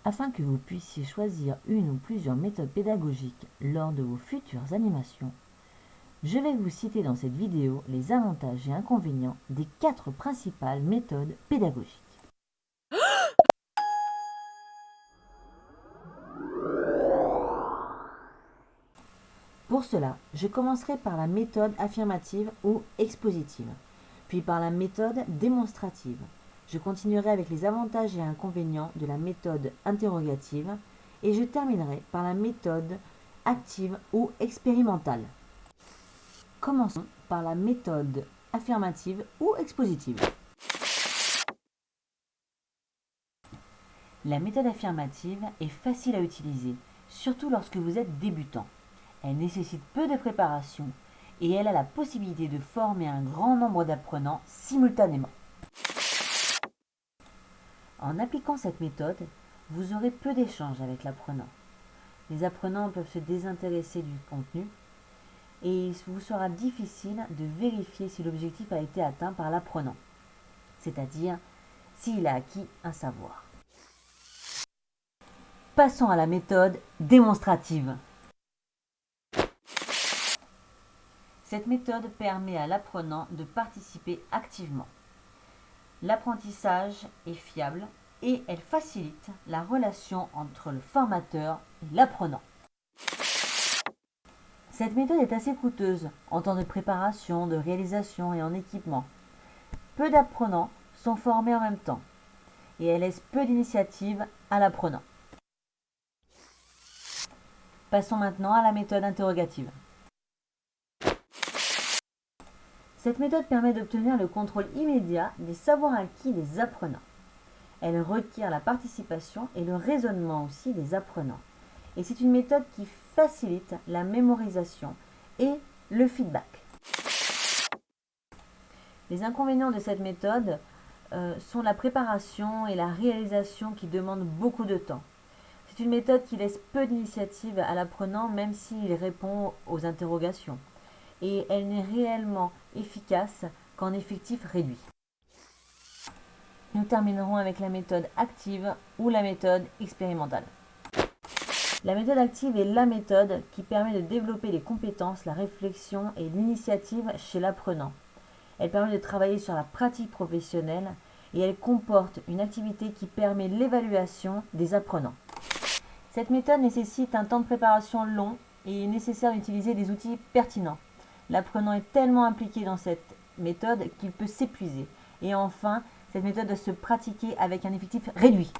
Afin que vous puissiez choisir une ou plusieurs méthodes pédagogiques lors de vos futures animations, je vais vous citer dans cette vidéo les avantages et inconvénients des 4 principales méthodes pédagogiques. Pour cela, je commencerai par la méthode affirmative ou expositive, puis par la méthode démonstrative. Je continuerai avec les avantages et inconvénients de la méthode interrogative et je terminerai par la méthode active ou expérimentale. Commençons par la méthode affirmative ou expositive. La méthode affirmative est facile à utiliser, surtout lorsque vous êtes débutant. Elle nécessite peu de préparation et elle a la possibilité de former un grand nombre d'apprenants simultanément. En appliquant cette méthode, vous aurez peu d'échanges avec l'apprenant. Les apprenants peuvent se désintéresser du contenu et il vous sera difficile de vérifier si l'objectif a été atteint par l'apprenant, c'est-à-dire s'il a acquis un savoir. Passons à la méthode démonstrative. Cette méthode permet à l'apprenant de participer activement. L'apprentissage est fiable et elle facilite la relation entre le formateur et l'apprenant. Cette méthode est assez coûteuse en temps de préparation, de réalisation et en équipement. Peu d'apprenants sont formés en même temps et elle laisse peu d'initiative à l'apprenant. Passons maintenant à la méthode interrogative. Cette méthode permet d'obtenir le contrôle immédiat des savoirs acquis des apprenants. Elle requiert la participation et le raisonnement aussi des apprenants. Et c'est une méthode qui facilite la mémorisation et le feedback. Les inconvénients de cette méthode sont la préparation et la réalisation qui demandent beaucoup de temps. C'est une méthode qui laisse peu d'initiative à l'apprenant même s'il répond aux interrogations. Et elle n'est réellement efficace qu'en effectif réduit. Nous terminerons avec la méthode active ou la méthode expérimentale. La méthode active est la méthode qui permet de développer les compétences, la réflexion et l'initiative chez l'apprenant. Elle permet de travailler sur la pratique professionnelle et elle comporte une activité qui permet l'évaluation des apprenants. Cette méthode nécessite un temps de préparation long et il est nécessaire d'utiliser des outils pertinents. L'apprenant est tellement impliqué dans cette méthode qu'il peut s'épuiser. Et enfin, cette méthode doit se pratiquer avec un effectif réduit.